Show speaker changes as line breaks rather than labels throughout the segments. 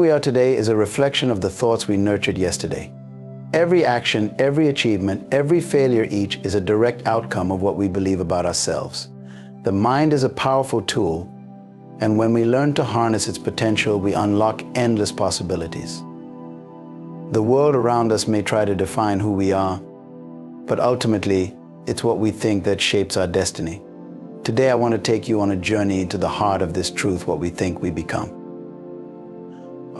we are today is a reflection of the thoughts we nurtured yesterday. Every action, every achievement, every failure each is a direct outcome of what we believe about ourselves. The mind is a powerful tool, and when we learn to harness its potential, we unlock endless possibilities. The world around us may try to define who we are, but ultimately, it's what we think that shapes our destiny. Today, I want to take you on a journey to the heart of this truth, what we think we become.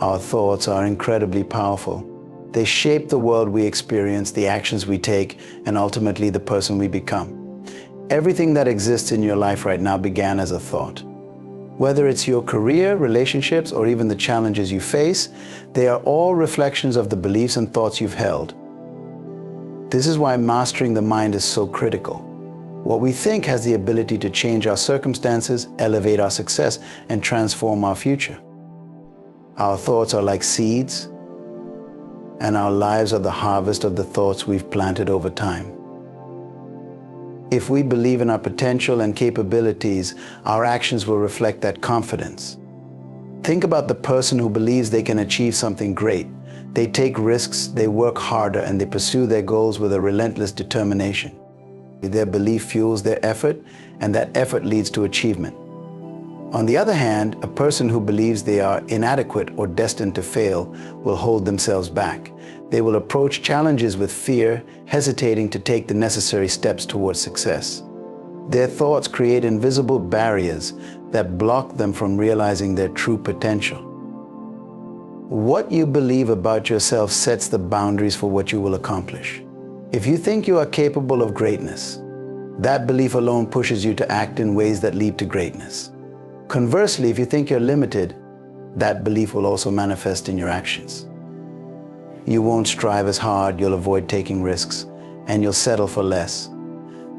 Our thoughts are incredibly powerful. They shape the world we experience, the actions we take, and ultimately the person we become. Everything that exists in your life right now began as a thought. Whether it's your career, relationships, or even the challenges you face, they are all reflections of the beliefs and thoughts you've held. This is why mastering the mind is so critical. What we think has the ability to change our circumstances, elevate our success, and transform our future. Our thoughts are like seeds, and our lives are the harvest of the thoughts we've planted over time. If we believe in our potential and capabilities, our actions will reflect that confidence. Think about the person who believes they can achieve something great. They take risks, they work harder, and they pursue their goals with a relentless determination. Their belief fuels their effort, and that effort leads to achievement. On the other hand, a person who believes they are inadequate or destined to fail will hold themselves back. They will approach challenges with fear, hesitating to take the necessary steps towards success. Their thoughts create invisible barriers that block them from realizing their true potential. What you believe about yourself sets the boundaries for what you will accomplish. If you think you are capable of greatness, that belief alone pushes you to act in ways that lead to greatness. Conversely, if you think you're limited, that belief will also manifest in your actions. You won't strive as hard, you'll avoid taking risks, and you'll settle for less.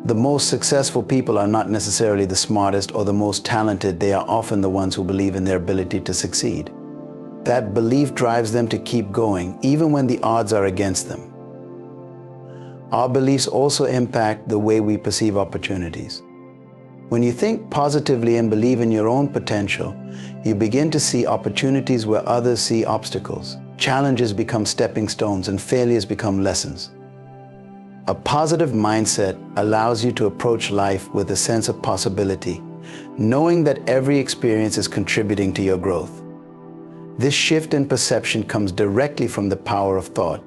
The most successful people are not necessarily the smartest or the most talented. They are often the ones who believe in their ability to succeed. That belief drives them to keep going, even when the odds are against them. Our beliefs also impact the way we perceive opportunities. When you think positively and believe in your own potential, you begin to see opportunities where others see obstacles. Challenges become stepping stones and failures become lessons. A positive mindset allows you to approach life with a sense of possibility, knowing that every experience is contributing to your growth. This shift in perception comes directly from the power of thought.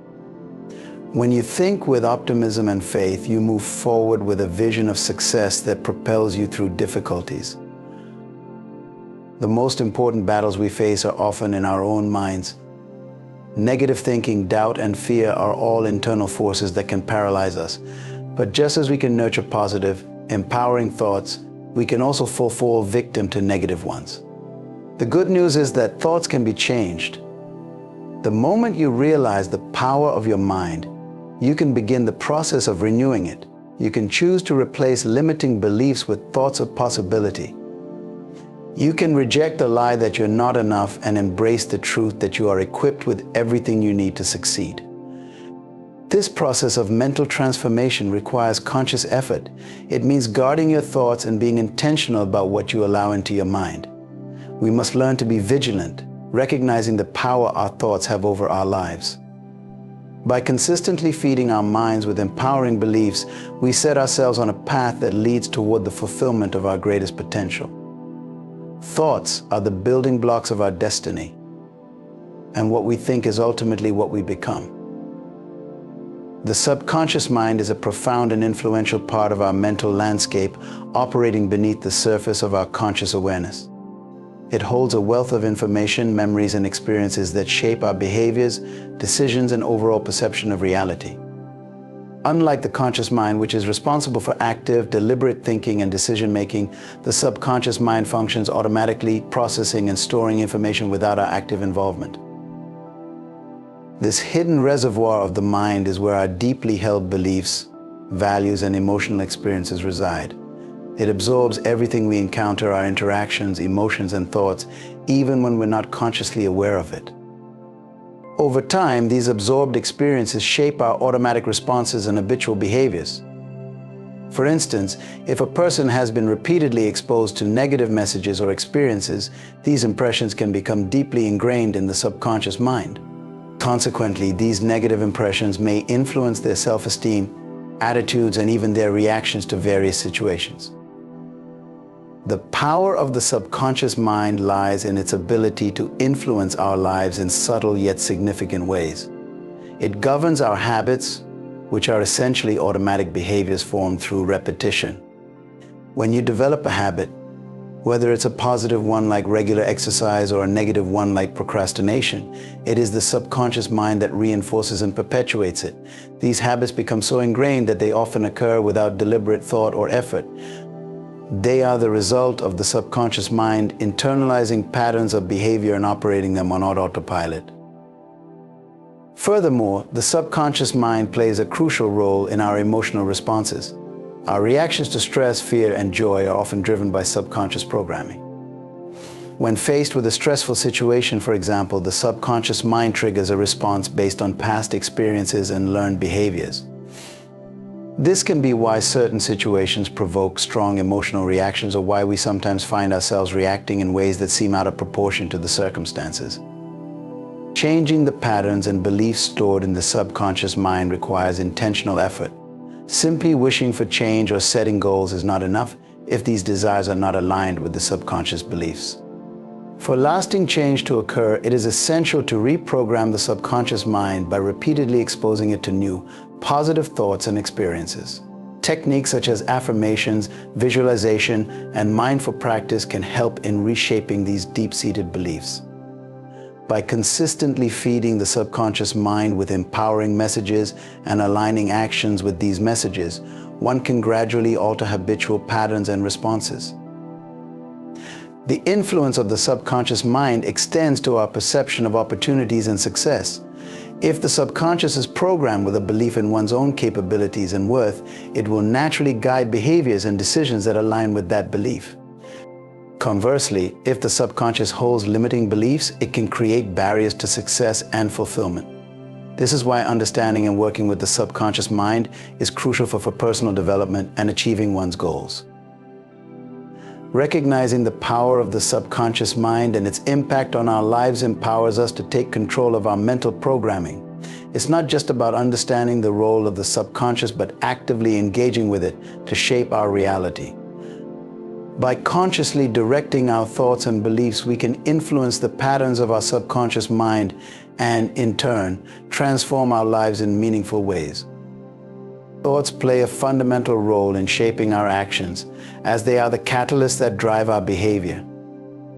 When you think with optimism and faith, you move forward with a vision of success that propels you through difficulties. The most important battles we face are often in our own minds. Negative thinking, doubt, and fear are all internal forces that can paralyze us. But just as we can nurture positive, empowering thoughts, we can also fall victim to negative ones. The good news is that thoughts can be changed. The moment you realize the power of your mind, you can begin the process of renewing it. You can choose to replace limiting beliefs with thoughts of possibility. You can reject the lie that you're not enough and embrace the truth that you are equipped with everything you need to succeed. This process of mental transformation requires conscious effort. It means guarding your thoughts and being intentional about what you allow into your mind. We must learn to be vigilant, recognizing the power our thoughts have over our lives. By consistently feeding our minds with empowering beliefs, we set ourselves on a path that leads toward the fulfillment of our greatest potential. Thoughts are the building blocks of our destiny, and what we think is ultimately what we become. The subconscious mind is a profound and influential part of our mental landscape, operating beneath the surface of our conscious awareness. It holds a wealth of information, memories, and experiences that shape our behaviors, decisions, and overall perception of reality. Unlike the conscious mind, which is responsible for active, deliberate thinking and decision-making, the subconscious mind functions automatically, processing and storing information without our active involvement. This hidden reservoir of the mind is where our deeply held beliefs, values, and emotional experiences reside. It absorbs everything we encounter, our interactions, emotions, and thoughts, even when we're not consciously aware of it. Over time, these absorbed experiences shape our automatic responses and habitual behaviors. For instance, if a person has been repeatedly exposed to negative messages or experiences, these impressions can become deeply ingrained in the subconscious mind. Consequently, these negative impressions may influence their self-esteem, attitudes, and even their reactions to various situations. The power of the subconscious mind lies in its ability to influence our lives in subtle yet significant ways. It governs our habits, which are essentially automatic behaviors formed through repetition. When you develop a habit, whether it's a positive one like regular exercise or a negative one like procrastination, it is the subconscious mind that reinforces and perpetuates it. These habits become so ingrained that they often occur without deliberate thought or effort. They are the result of the subconscious mind internalizing patterns of behavior and operating them on autopilot. Furthermore, the subconscious mind plays a crucial role in our emotional responses. Our reactions to stress, fear, and joy are often driven by subconscious programming. When faced with a stressful situation, for example, the subconscious mind triggers a response based on past experiences and learned behaviors. This can be why certain situations provoke strong emotional reactions, or why we sometimes find ourselves reacting in ways that seem out of proportion to the circumstances. Changing the patterns and beliefs stored in the subconscious mind requires intentional effort. Simply wishing for change or setting goals is not enough if these desires are not aligned with the subconscious beliefs. For lasting change to occur, it is essential to reprogram the subconscious mind by repeatedly exposing it to new, positive thoughts and experiences. Techniques such as affirmations, visualization, and mindful practice can help in reshaping these deep-seated beliefs. By consistently feeding the subconscious mind with empowering messages and aligning actions with these messages, one can gradually alter habitual patterns and responses. The influence of the subconscious mind extends to our perception of opportunities and success. If the subconscious is programmed with a belief in one's own capabilities and worth, it will naturally guide behaviors and decisions that align with that belief. Conversely, if the subconscious holds limiting beliefs, it can create barriers to success and fulfillment. This is why understanding and working with the subconscious mind is crucial for personal development and achieving one's goals. Recognizing the power of the subconscious mind and its impact on our lives empowers us to take control of our mental programming. It's not just about understanding the role of the subconscious, but actively engaging with it to shape our reality. By consciously directing our thoughts and beliefs, we can influence the patterns of our subconscious mind and, in turn, transform our lives in meaningful ways. Thoughts play a fundamental role in shaping our actions, as they are the catalysts that drive our behavior.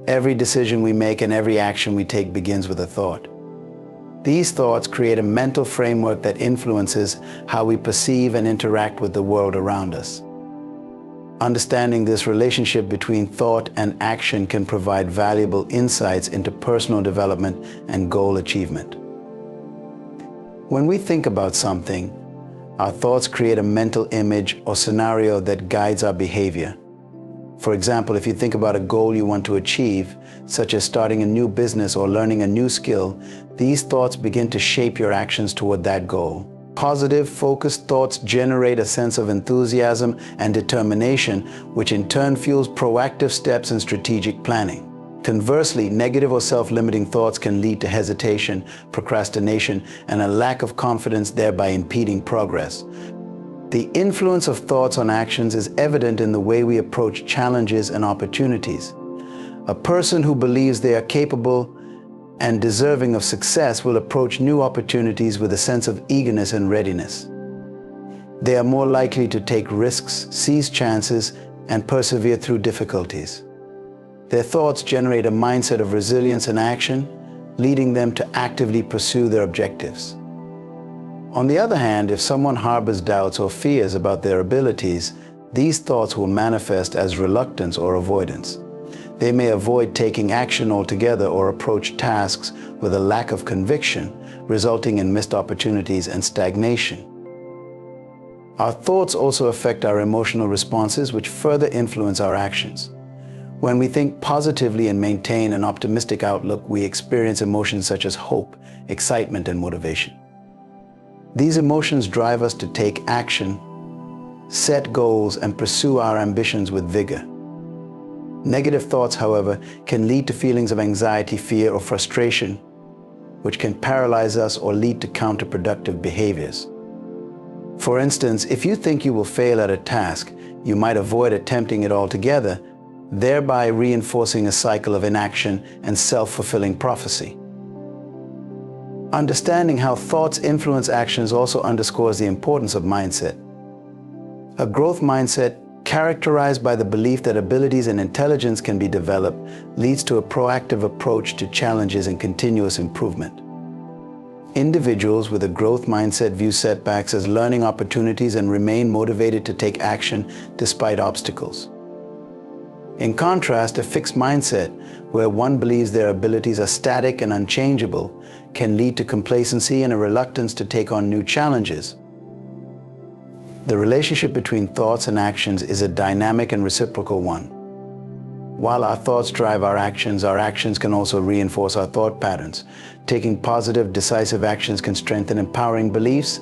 Every decision we make and every action we take begins with a thought. These thoughts create a mental framework that influences how we perceive and interact with the world around us. Understanding this relationship between thought and action can provide valuable insights into personal development and goal achievement. When we think about something, our thoughts create a mental image or scenario that guides our behavior. For example, if you think about a goal you want to achieve, such as starting a new business or learning a new skill, these thoughts begin to shape your actions toward that goal. Positive, focused thoughts generate a sense of enthusiasm and determination, which in turn fuels proactive steps and strategic planning. Conversely, negative or self-limiting thoughts can lead to hesitation, procrastination, and a lack of confidence, thereby impeding progress. The influence of thoughts on actions is evident in the way we approach challenges and opportunities. A person who believes they are capable and deserving of success will approach new opportunities with a sense of eagerness and readiness. They are more likely to take risks, seize chances, and persevere through difficulties. Their thoughts generate a mindset of resilience and action, leading them to actively pursue their objectives. On the other hand, if someone harbors doubts or fears about their abilities, these thoughts will manifest as reluctance or avoidance. They may avoid taking action altogether or approach tasks with a lack of conviction, resulting in missed opportunities and stagnation. Our thoughts also affect our emotional responses, which further influence our actions. When we think positively and maintain an optimistic outlook, we experience emotions such as hope, excitement, and motivation. These emotions drive us to take action, set goals, and pursue our ambitions with vigor. Negative thoughts, however, can lead to feelings of anxiety, fear, or frustration, which can paralyze us or lead to counterproductive behaviors. For instance, if you think you will fail at a task, you might avoid attempting it altogether, thereby reinforcing a cycle of inaction and self-fulfilling prophecy. Understanding how thoughts influence actions also underscores the importance of mindset. A growth mindset, characterized by the belief that abilities and intelligence can be developed, leads to a proactive approach to challenges and continuous improvement. Individuals with a growth mindset view setbacks as learning opportunities and remain motivated to take action despite obstacles. In contrast, a fixed mindset, where one believes their abilities are static and unchangeable, can lead to complacency and a reluctance to take on new challenges. The relationship between thoughts and actions is a dynamic and reciprocal one. While our thoughts drive our actions can also reinforce our thought patterns. Taking positive, decisive actions can strengthen empowering beliefs,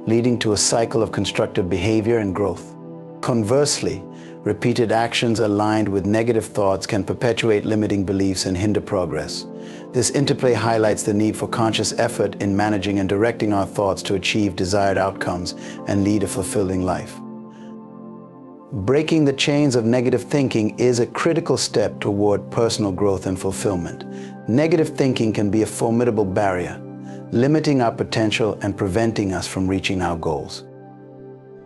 leading to a cycle of constructive behavior and growth. Conversely, repeated actions aligned with negative thoughts can perpetuate limiting beliefs and hinder progress. This interplay highlights the need for conscious effort in managing and directing our thoughts to achieve desired outcomes and lead a fulfilling life. Breaking the chains of negative thinking is a critical step toward personal growth and fulfillment. Negative thinking can be a formidable barrier, limiting our potential and preventing us from reaching our goals.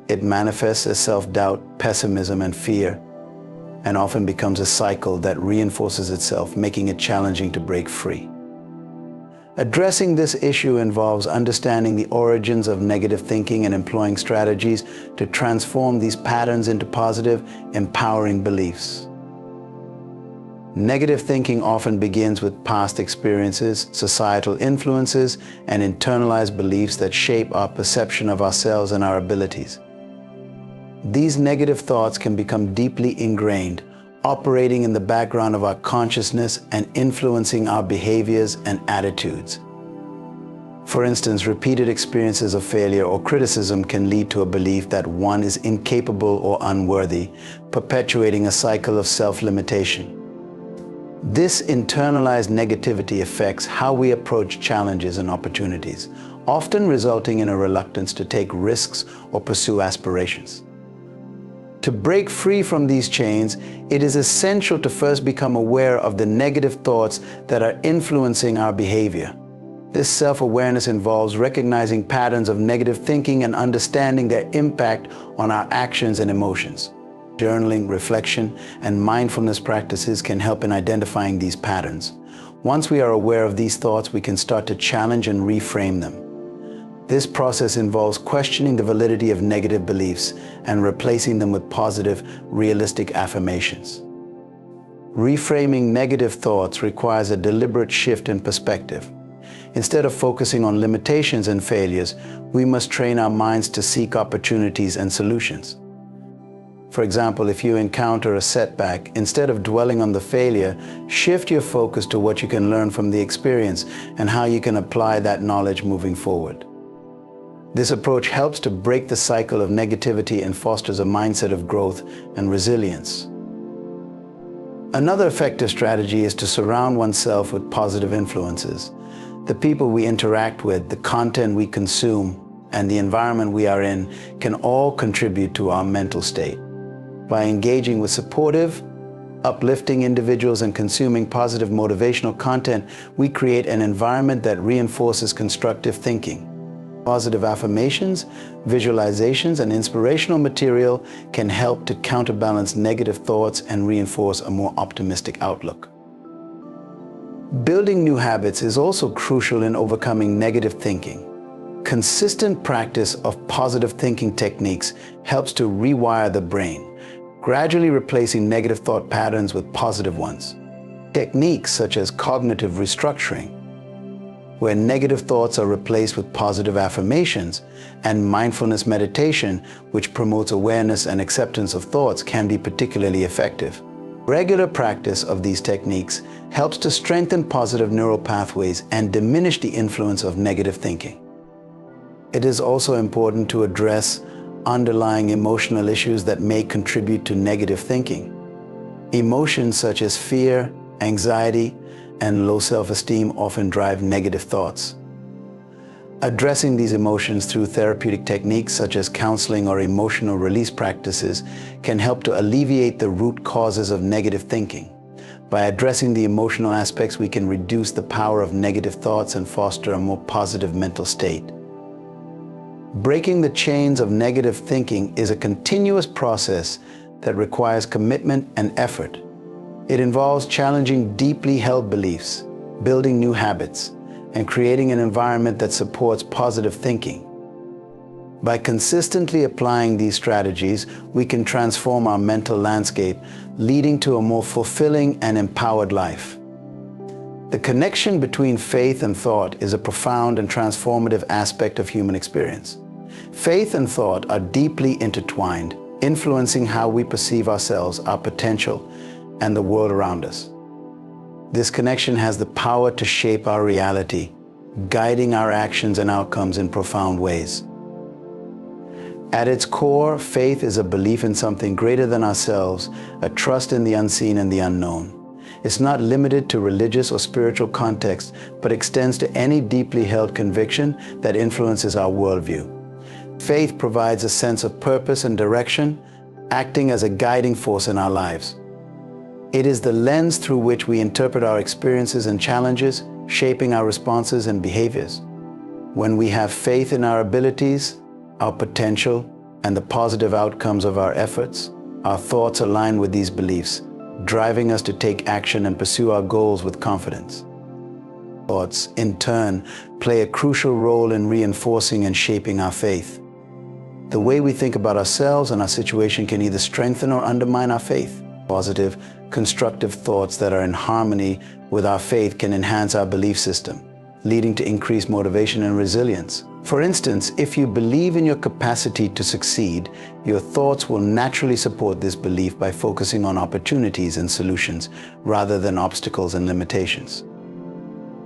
It manifests as self-doubt, pessimism, and fear, and often becomes a cycle that reinforces itself, making it challenging to break free. Addressing this issue involves understanding the origins of negative thinking and employing strategies to transform these patterns into positive, empowering beliefs. Negative thinking often begins with past experiences, societal influences, and internalized beliefs that shape our perception of ourselves and our abilities. These negative thoughts can become deeply ingrained, operating in the background of our consciousness and influencing our behaviors and attitudes. For instance, repeated experiences of failure or criticism can lead to a belief that one is incapable or unworthy, perpetuating a cycle of self-limitation. This internalized negativity affects how we approach challenges and opportunities, often resulting in a reluctance to take risks or pursue aspirations. To break free from these chains, it is essential to first become aware of the negative thoughts that are influencing our behavior. This self-awareness involves recognizing patterns of negative thinking and understanding their impact on our actions and emotions. Journaling, reflection, and mindfulness practices can help in identifying these patterns. Once we are aware of these thoughts, we can start to challenge and reframe them. This process involves questioning the validity of negative beliefs and replacing them with positive, realistic affirmations. Reframing negative thoughts requires a deliberate shift in perspective. Instead of focusing on limitations and failures, we must train our minds to seek opportunities and solutions. For example, if you encounter a setback, instead of dwelling on the failure, shift your focus to what you can learn from the experience and how you can apply that knowledge moving forward. This approach helps to break the cycle of negativity and fosters a mindset of growth and resilience. Another effective strategy is to surround oneself with positive influences. The people we interact with, the content we consume, and the environment we are in can all contribute to our mental state. By engaging with supportive, uplifting individuals and consuming positive motivational content, we create an environment that reinforces constructive thinking. Positive affirmations, visualizations, and inspirational material can help to counterbalance negative thoughts and reinforce a more optimistic outlook. Building new habits is also crucial in overcoming negative thinking. Consistent practice of positive thinking techniques helps to rewire the brain, gradually replacing negative thought patterns with positive ones. Techniques such as cognitive restructuring, where negative thoughts are replaced with positive affirmations, and mindfulness meditation, which promotes awareness and acceptance of thoughts, can be particularly effective. Regular practice of these techniques helps to strengthen positive neural pathways and diminish the influence of negative thinking. It is also important to address underlying emotional issues that may contribute to negative thinking. Emotions such as fear, anxiety, and low self-esteem often drive negative thoughts. Addressing these emotions through therapeutic techniques such as counseling or emotional release practices can help to alleviate the root causes of negative thinking. By addressing the emotional aspects, we can reduce the power of negative thoughts and foster a more positive mental state. Breaking the chains of negative thinking is a continuous process that requires commitment and effort. It involves challenging deeply held beliefs, building new habits, and creating an environment that supports positive thinking. By consistently applying these strategies, we can transform our mental landscape, leading to a more fulfilling and empowered life. The connection between faith and thought is a profound and transformative aspect of human experience. Faith and thought are deeply intertwined, influencing how we perceive ourselves, our potential, and the world around us. This connection has the power to shape our reality, guiding our actions and outcomes in profound ways. At its core, faith is a belief in something greater than ourselves, a trust in the unseen and the unknown. It's not limited to religious or spiritual context, but extends to any deeply held conviction that influences our worldview. Faith provides a sense of purpose and direction, acting as a guiding force in our lives. It is the lens through which we interpret our experiences and challenges, shaping our responses and behaviors. When we have faith in our abilities, our potential, and the positive outcomes of our efforts, our thoughts align with these beliefs, driving us to take action and pursue our goals with confidence. Thoughts, in turn, play a crucial role in reinforcing and shaping our faith. The way we think about ourselves and our situation can either strengthen or undermine our faith. Positive, constructive thoughts that are in harmony with our faith can enhance our belief system, leading to increased motivation and resilience. For instance, if you believe in your capacity to succeed, your thoughts will naturally support this belief by focusing on opportunities and solutions rather than obstacles and limitations.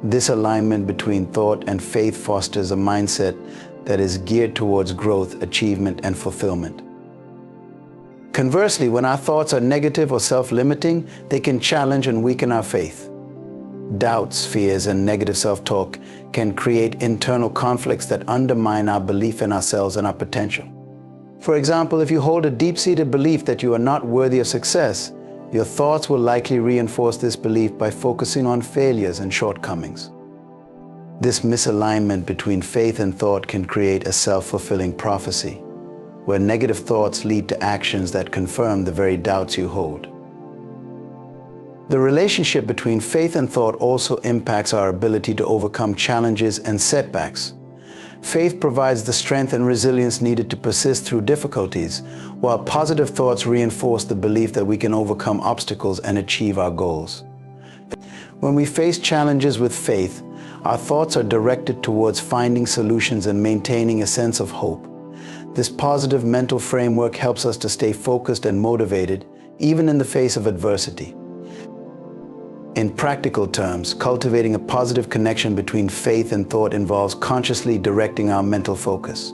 This alignment between thought and faith fosters a mindset that is geared towards growth, achievement, and fulfillment. Conversely, when our thoughts are negative or self-limiting, they can challenge and weaken our faith. Doubts, fears, and negative self-talk can create internal conflicts that undermine our belief in ourselves and our potential. For example, if you hold a deep-seated belief that you are not worthy of success, your thoughts will likely reinforce this belief by focusing on failures and shortcomings. This misalignment between faith and thought can create a self-fulfilling prophecy, where negative thoughts lead to actions that confirm the very doubts you hold. The relationship between faith and thought also impacts our ability to overcome challenges and setbacks. Faith provides the strength and resilience needed to persist through difficulties, while positive thoughts reinforce the belief that we can overcome obstacles and achieve our goals. When we face challenges with faith, our thoughts are directed towards finding solutions and maintaining a sense of hope. This positive mental framework helps us to stay focused and motivated, even in the face of adversity. In practical terms, cultivating a positive connection between faith and thought involves consciously directing our mental focus.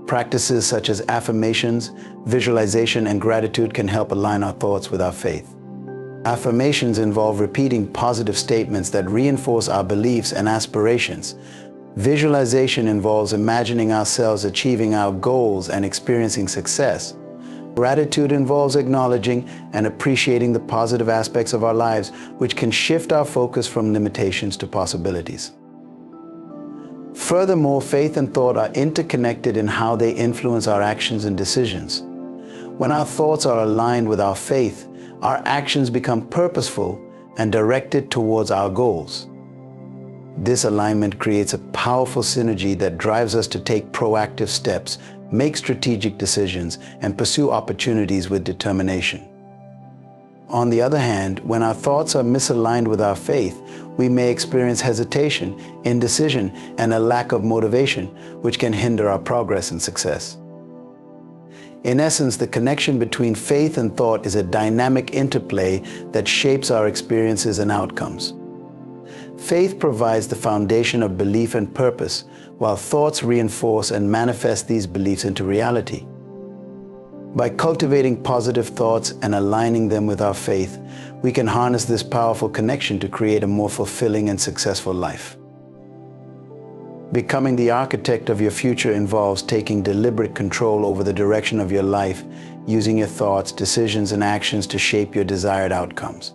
Practices such as affirmations, visualization, and gratitude can help align our thoughts with our faith. Affirmations involve repeating positive statements that reinforce our beliefs and aspirations. Visualization involves imagining ourselves achieving our goals and experiencing success. Gratitude involves acknowledging and appreciating the positive aspects of our lives, which can shift our focus from limitations to possibilities. Furthermore, faith and thought are interconnected in how they influence our actions and decisions. When our thoughts are aligned with our faith, our actions become purposeful and directed towards our goals. This alignment creates a powerful synergy that drives us to take proactive steps, make strategic decisions, and pursue opportunities with determination. On the other hand, when our thoughts are misaligned with our faith, we may experience hesitation, indecision, and a lack of motivation, which can hinder our progress and success. In essence, the connection between faith and thought is a dynamic interplay that shapes our experiences and outcomes. Faith provides the foundation of belief and purpose, while thoughts reinforce and manifest these beliefs into reality. By cultivating positive thoughts and aligning them with our faith, we can harness this powerful connection to create a more fulfilling and successful life. Becoming the architect of your future involves taking deliberate control over the direction of your life, using your thoughts, decisions, and actions to shape your desired outcomes.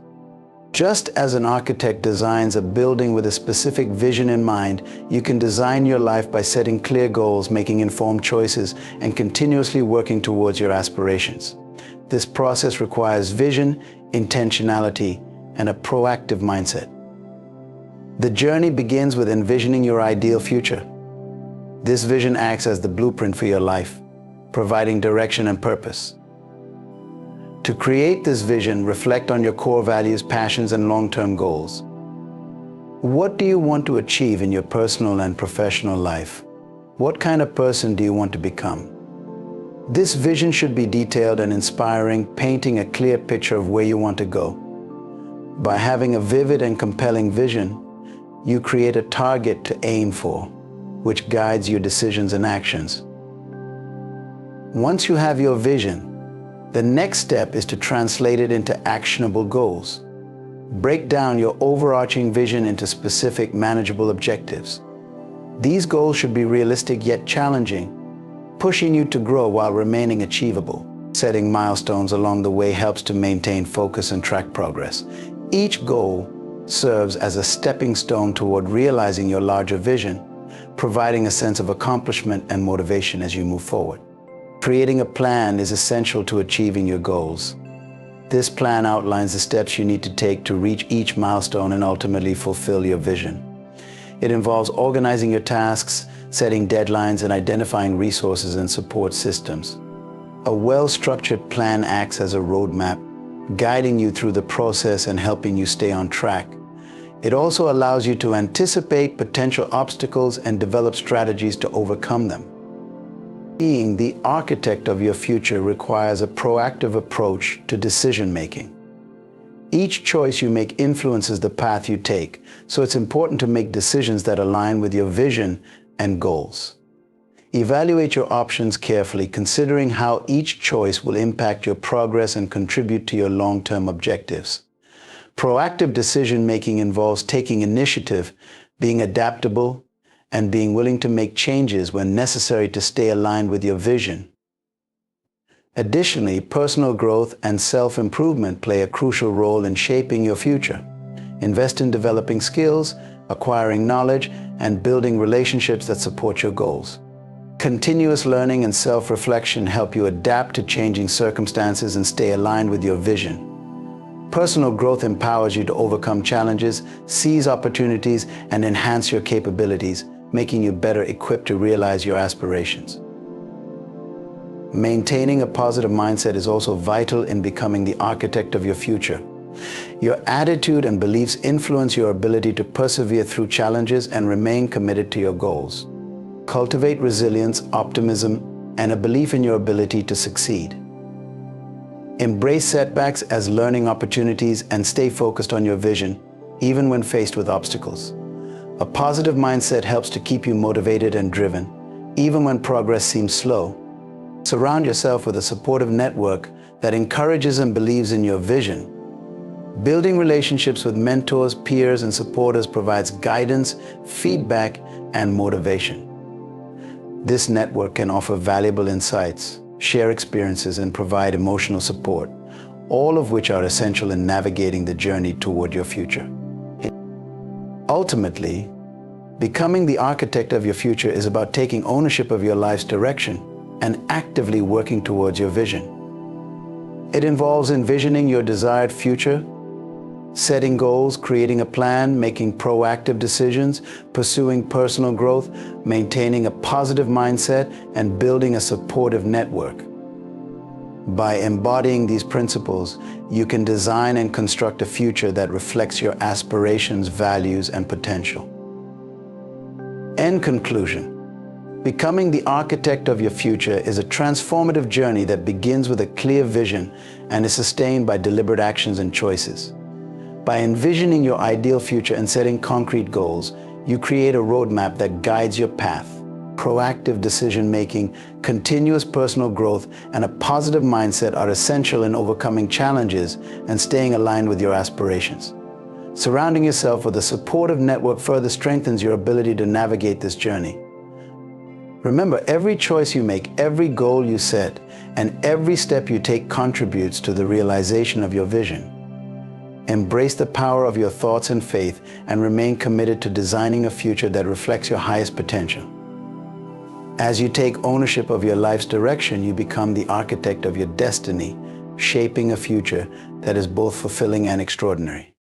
Just as an architect designs a building with a specific vision in mind, you can design your life by setting clear goals, making informed choices, and continuously working towards your aspirations. This process requires vision, intentionality, and a proactive mindset. The journey begins with envisioning your ideal future. This vision acts as the blueprint for your life, providing direction and purpose. To create this vision, reflect on your core values, passions, and long-term goals. What do you want to achieve in your personal and professional life? What kind of person do you want to become? This vision should be detailed and inspiring, painting a clear picture of where you want to go. By having a vivid and compelling vision, you create a target to aim for, which guides your decisions and actions. Once you have your vision, the next step is to translate it into actionable goals. Break down your overarching vision into specific, manageable objectives. These goals should be realistic yet challenging, pushing you to grow while remaining achievable. Setting milestones along the way helps to maintain focus and track progress. Each goal serves as a stepping stone toward realizing your larger vision, providing a sense of accomplishment and motivation as you move forward. Creating a plan is essential to achieving your goals. This plan outlines the steps you need to take to reach each milestone and ultimately fulfill your vision. It involves organizing your tasks, setting deadlines, and identifying resources and support systems. A well-structured plan acts as a roadmap, guiding you through the process and helping you stay on track. It also allows you to anticipate potential obstacles and develop strategies to overcome them. Being the architect of your future requires a proactive approach to decision-making. Each choice you make influences the path you take, so it's important to make decisions that align with your vision and goals. Evaluate your options carefully, considering how each choice will impact your progress and contribute to your long-term objectives. Proactive decision-making involves taking initiative, being adaptable, and being willing to make changes when necessary to stay aligned with your vision. Additionally, personal growth and self-improvement play a crucial role in shaping your future. Invest in developing skills, acquiring knowledge, and building relationships that support your goals. Continuous learning and self-reflection help you adapt to changing circumstances and stay aligned with your vision. Personal growth empowers you to overcome challenges, seize opportunities, and enhance your capabilities, making you better equipped to realize your aspirations. Maintaining a positive mindset is also vital in becoming the architect of your future. Your attitude and beliefs influence your ability to persevere through challenges and remain committed to your goals. Cultivate resilience, optimism, and a belief in your ability to succeed. Embrace setbacks as learning opportunities and stay focused on your vision, even when faced with obstacles. A positive mindset helps to keep you motivated and driven, even when progress seems slow. Surround yourself with a supportive network that encourages and believes in your vision. Building relationships with mentors, peers, and supporters provides guidance, feedback, and motivation. This network can offer valuable insights, share experiences, and provide emotional support, all of which are essential in navigating the journey toward your future. Ultimately, becoming the architect of your future is about taking ownership of your life's direction and actively working towards your vision. It involves envisioning your desired future, setting goals, creating a plan, making proactive decisions, pursuing personal growth, maintaining a positive mindset, and building a supportive network. By embodying these principles, you can design and construct a future that reflects your aspirations, values, and potential. In conclusion, becoming the architect of your future is a transformative journey that begins with a clear vision and is sustained by deliberate actions and choices. By envisioning your ideal future and setting concrete goals, you create a roadmap that guides your path. proactive decision-making, continuous personal growth, and a positive mindset are essential in overcoming challenges and staying aligned with your aspirations. Surrounding yourself with a supportive network further strengthens your ability to navigate this journey. Remember, every choice you make, every goal you set, and every step you take contributes to the realization of your vision. Embrace the power of your thoughts and faith, and remain committed to designing a future that reflects your highest potential. As you take ownership of your life's direction, you become the architect of your destiny, shaping a future that is both fulfilling and extraordinary.